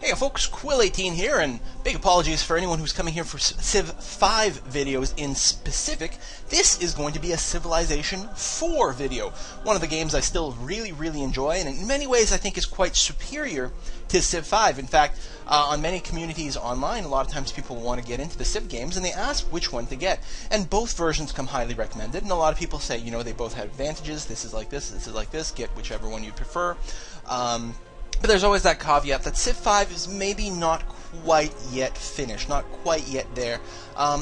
Hey folks, Quill18 here, and big apologies for anyone who's coming here for Civ 5 videos in specific. This is going to be a Civilization 4 video, one of the games I still really enjoy, and in many ways I think is quite superior to Civ 5. In fact, on many communities online, a lot of times people want to get into the Civ games, and they ask which one to get. And both versions come highly recommended, and a lot of people say, you know, they both have advantages, this is like this is like this, get whichever one you prefer. But there's always that caveat that Civ 5 is maybe not quite yet finished, not quite yet there.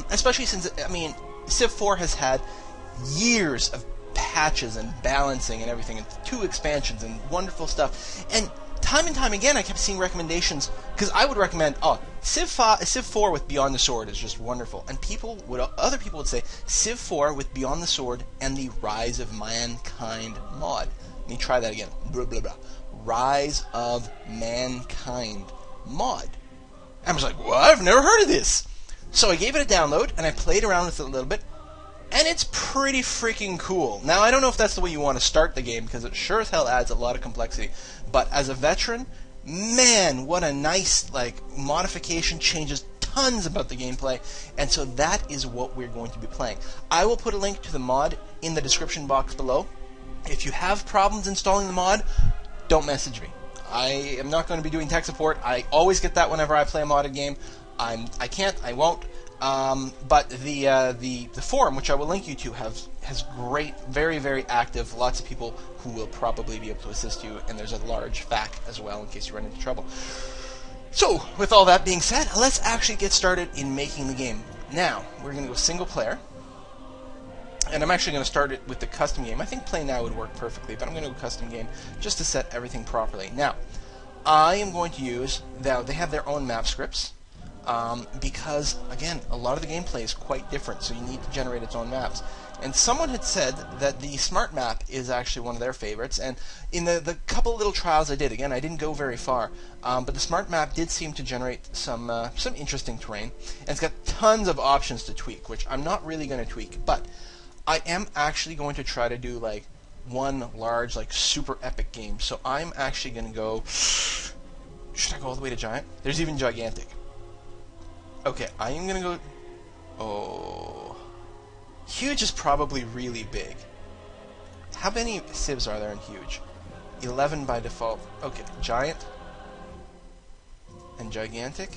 Especially since, I mean, Civ 4 has had years of patches and balancing and everything, and 2 expansions and wonderful stuff. And time again, I kept seeing recommendations, because I would recommend, Civ 4 with Beyond the Sword is just wonderful. And other people would say, Civ 4 with Beyond the Sword and the Rise of Mankind mod. Let me try that again. Blah, blah, blah. Rise of Mankind mod. I was like, what? I've never heard of this. So I gave it a download, and I played around with it a little bit, and it's pretty freaking cool. Now, I don't know if that's the way you want to start the game, because it sure as hell adds a lot of complexity. But as a veteran, man, what a nice, modification, changes tons about the gameplay, and so that is what we're going to be playing. I will put a link to the mod in the description box below. If you have problems installing the mod, don't message me. I am not going to be doing tech support. I always get that whenever I play a modded game. I can't, I won't. But the forum, which I will link you to, has great, very active, lots of people who will probably be able to assist you, and there's a large FAQ as well in case you run into trouble. So, with all that being said, let's actually get started in making the game. Now, we're going to go single player. And I'm actually going to start it with the custom game. I think play now would work perfectly, but I'm going to go custom game just to set everything properly. Now, I am going to use, they have their own map scripts, because, again, a lot of the gameplay is quite different, so you need to generate its own maps. And someone had said that the smart map is actually one of their favorites, and in the couple of little trials I did, again, I didn't go very far, but the smart map did seem to generate some interesting terrain, and it's got tons of options to tweak, which I'm not really going to tweak, but I am actually going to try to do one large super epic game. So I'm actually going to go, should I go all the way to giant? There's even gigantic. Okay, I am going to go, huge is probably really big. How many civs are there in huge? 11 by default. Okay, giant and gigantic.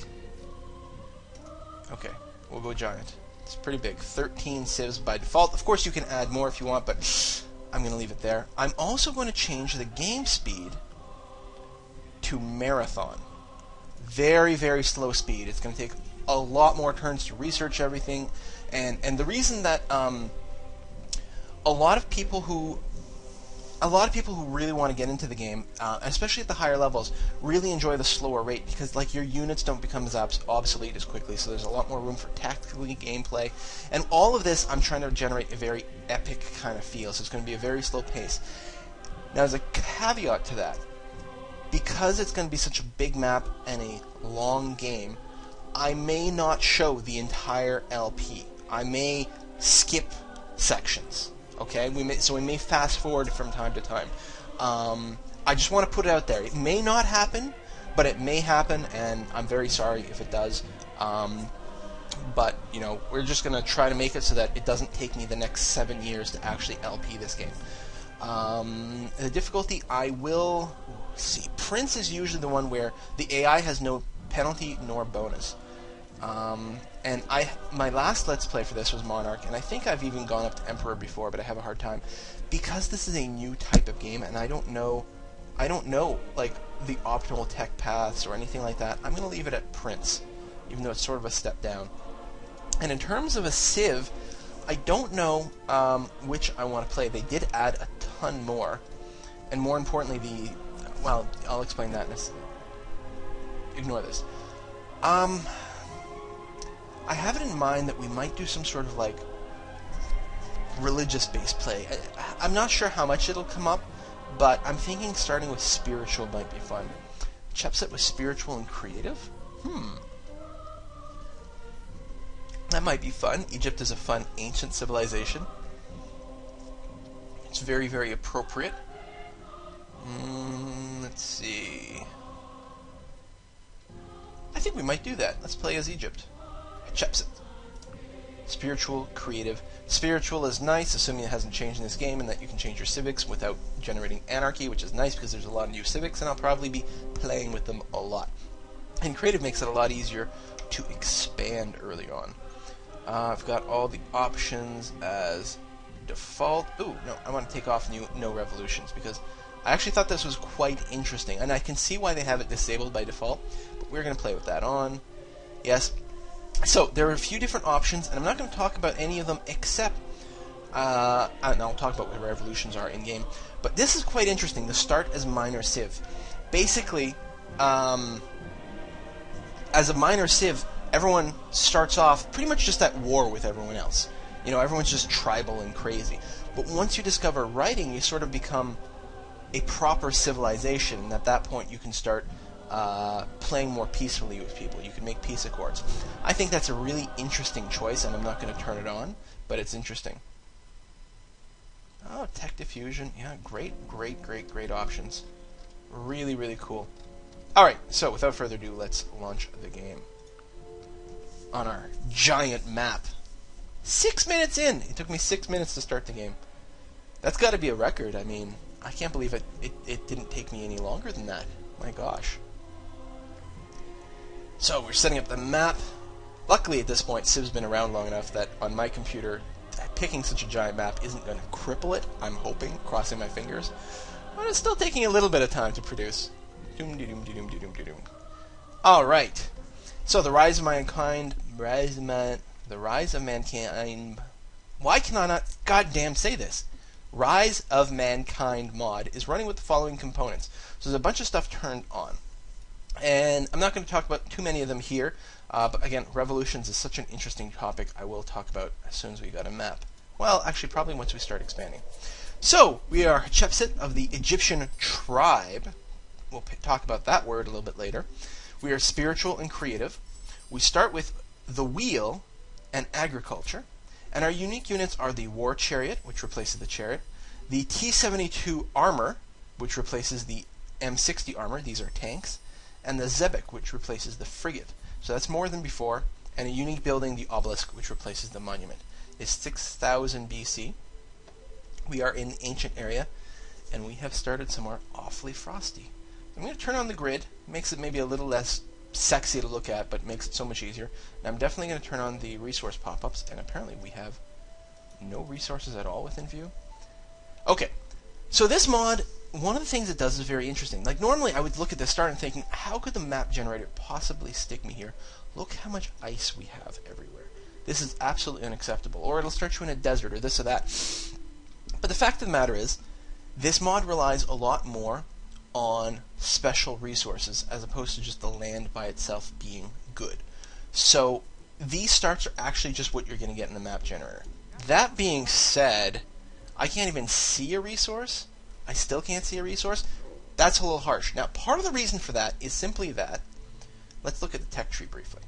Okay, we'll go giant. It's pretty big. 13 civs by default. Of course, you can add more if you want, but I'm going to leave it there. I'm also going to change the game speed to marathon. Very slow speed. It's going to take a lot more turns to research everything, and the reason that a lot of people who really want to get into the game, especially at the higher levels, really enjoy the slower rate because your units don't become as obsolete as quickly, so there's a lot more room for tactical gameplay. And all of this, I'm trying to generate a very epic kind of feel, so it's going to be a very slow pace. Now, as a caveat to that, because it's going to be such a big map and a long game, I may not show the entire LP. I may skip sections. Okay, we may fast forward from time to time. I just want to put it out there. It may not happen, but it may happen, and I'm very sorry if it does. But you know, we're just gonna try to make it so that it doesn't take me the next 7 years to actually LP this game. The difficulty, I will see. Prince is usually the one where the AI has no penalty nor bonus. And my last Let's Play for this was Monarch, and I think I've even gone up to Emperor before, but I have a hard time. Because this is a new type of game, and I don't know, the optimal tech paths or anything like that, I'm going to leave it at Prince, even though it's sort of a step down. And in terms of a Civ, I don't know which I want to play. They did add a ton more, and more importantly, well, I'll explain that in a second. Ignore this. I have it in mind that we might do some sort of religious-based play. I'm not sure how much it'll come up, but I'm thinking starting with spiritual might be fun. Chapset with spiritual and creative? That might be fun. Egypt is a fun ancient civilization. It's very appropriate. Let's see. we might do that. Let's play as Egypt. Hatshepsut. Spiritual, creative. Spiritual is nice, assuming it hasn't changed in this game, and that you can change your civics without generating anarchy, which is nice because there's a lot of new civics, and I'll probably be playing with them a lot. And creative makes it a lot easier to expand early on. I've got all the options as default. Ooh, no, I want to take off no revolutions, because I actually thought this was quite interesting, and I can see why they have it disabled by default, but we're going to play with that on. Yes. So, there are a few different options, and I'm not going to talk about any of them except, I'll talk about what revolutions are in-game, but this is quite interesting, the start as minor civ. Basically, as a minor civ, everyone starts off pretty much just at war with everyone else. You know, everyone's just tribal and crazy. But once you discover writing, you sort of become a proper civilization, and at that point you can start playing more peacefully with people. You can make peace accords. I think that's a really interesting choice, and I'm not going to turn it on, but it's interesting. Oh, tech diffusion. Yeah, great options. Really, really cool. Alright, so without further ado, let's launch the game. On our giant map. 6 minutes in! It took me 6 minutes to start the game. That's got to be a record. I mean, I can't believe it didn't take me any longer than that. My gosh. So, we're setting up the map. Luckily, at this point, Civ's been around long enough that on my computer, picking such a giant map isn't going to cripple it. I'm hoping, crossing my fingers. But it's still taking a little bit of time to produce. Alright. So, the Rise of Mankind... The Rise of Mankind... Why can I not goddamn say this? Rise of Mankind mod is running with the following components. So there's a bunch of stuff turned on. And I'm not going to talk about too many of them here, but again, revolutions is such an interesting topic I will talk about as soon as we got a map. Well, actually, probably once we start expanding. So, we are Hatshepsut of the Egyptian tribe. We'll talk about that word a little bit later. We are spiritual and creative. We start with the wheel and agriculture. And our unique units are the War Chariot, which replaces the Chariot, the T-72 Armor, which replaces the M60 Armor, these are tanks, and the Zebek, which replaces the Frigate. So that's more than before, and a unique building, the Obelisk, which replaces the Monument. It's 6000 BC. We are in the ancient area, and we have started somewhere awfully frosty. I'm going to turn on the grid, makes it maybe a little less sexy to look at, but makes it so much easier. And I'm definitely going to turn on the resource pop-ups, and apparently we have no resources at all within view. Okay, so this mod, one of the things it does is very interesting. Like, normally I would look at this start and thinking, how could the map generator possibly stick me here? Look how much ice we have everywhere. This is absolutely unacceptable. Or it'll start you in a desert, or this or that. But the fact of the matter is, this mod relies a lot more on special resources as opposed to just the land by itself being good. So these starts are actually just what you're going to get in the map generator. That being said, I can't even see a resource. I still can't see a resource. That's a little harsh. Now, part of the reason for that is simply that, let's look at the tech tree briefly.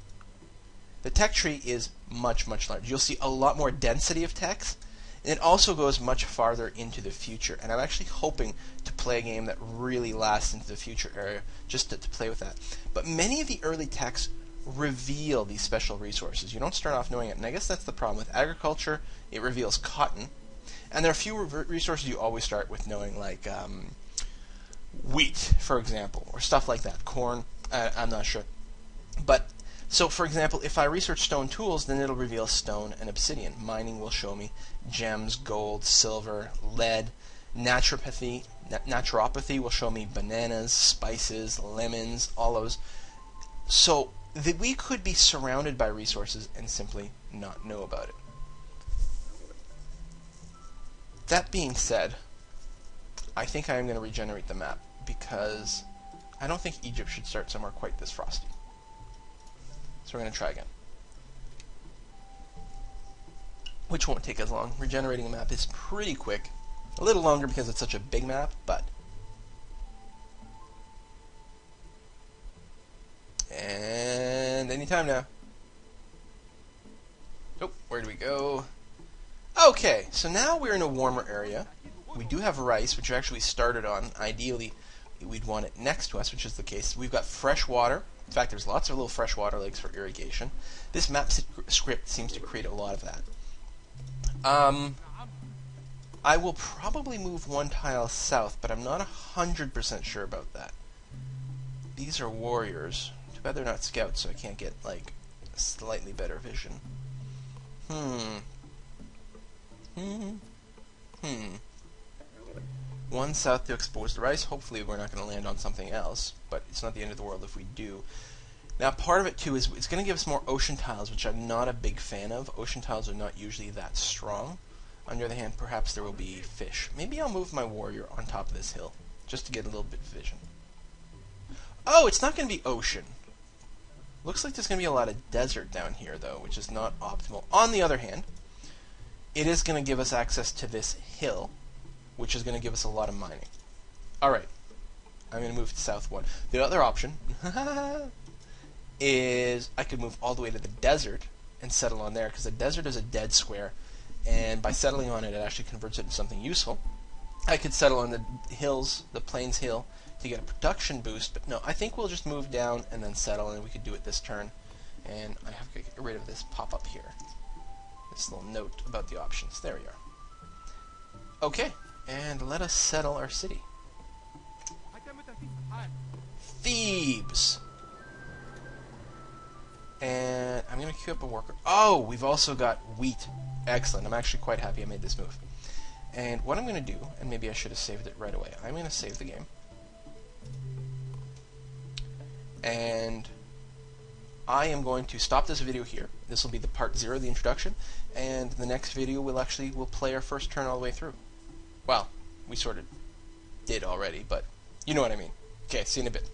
The tech tree is much, much larger. You'll see a lot more density of techs. And it also goes much farther into the future, and I'm actually hoping to play a game that really lasts into the future area, just to play with that. But many of the early techs reveal these special resources. You don't start off knowing it, and I guess that's the problem. With agriculture, it reveals cotton, and there are a few resources you always start with knowing, like wheat, for example, or stuff like that. Corn, I'm not sure. But so, for example, if I research stone tools, then it'll reveal stone and obsidian. Mining will show me gems, gold, silver, lead. Naturopathy will show me bananas, spices, lemons, olives. So we could be surrounded by resources and simply not know about it. That being said, I think I am going to regenerate the map, because I don't think Egypt should start somewhere quite this frosty. So we're going to try again. Which won't take as long. Regenerating a map is pretty quick. A little longer because it's such a big map, but... And anytime now. Oh, where do we go? Okay, so now we're in a warmer area. We do have rice, which we actually started on. Ideally, we'd want it next to us, which is the case. We've got fresh water. In fact, there's lots of little freshwater lakes for irrigation. This map script seems to create a lot of that. I will probably move one tile south, but I'm not 100% sure about that. These are warriors. Too bad they're not scouts, so I can't get, like, slightly better vision. One south to expose the rice. Hopefully we're not going to land on something else, but it's not the end of the world if we do. Now, part of it, too, is it's going to give us more ocean tiles, which I'm not a big fan of. Ocean tiles are not usually that strong. On the other hand, perhaps there will be fish. Maybe I'll move my warrior on top of this hill, just to get a little bit of vision. Oh, it's not going to be ocean. Looks like there's going to be a lot of desert down here, though, which is not optimal. On the other hand, it is going to give us access to this hill, which is going to give us a lot of mining. Alright, I'm going to move to south one. The other option is I could move all the way to the desert and settle on there, because the desert is a dead square, and by settling on it, it actually converts it into something useful. I could settle on the hills, the Plains Hill, to get a production boost, but no, I think we'll just move down and then settle, and we could do it this turn. And I have to get rid of this pop-up here. This little note about the options. There we are. Okay, and let us settle our city. Thebes! And I'm going to queue up a worker. Oh, we've also got wheat. Excellent. I'm actually quite happy I made this move. And what I'm going to do, and maybe I should have saved it right away, I'm going to save the game. And I am going to stop this video here. This will be the part 0 of the introduction, and the next video we'll play our first turn all the way through. Well, we sort of did already, but you know what I mean. Okay, see you in a bit.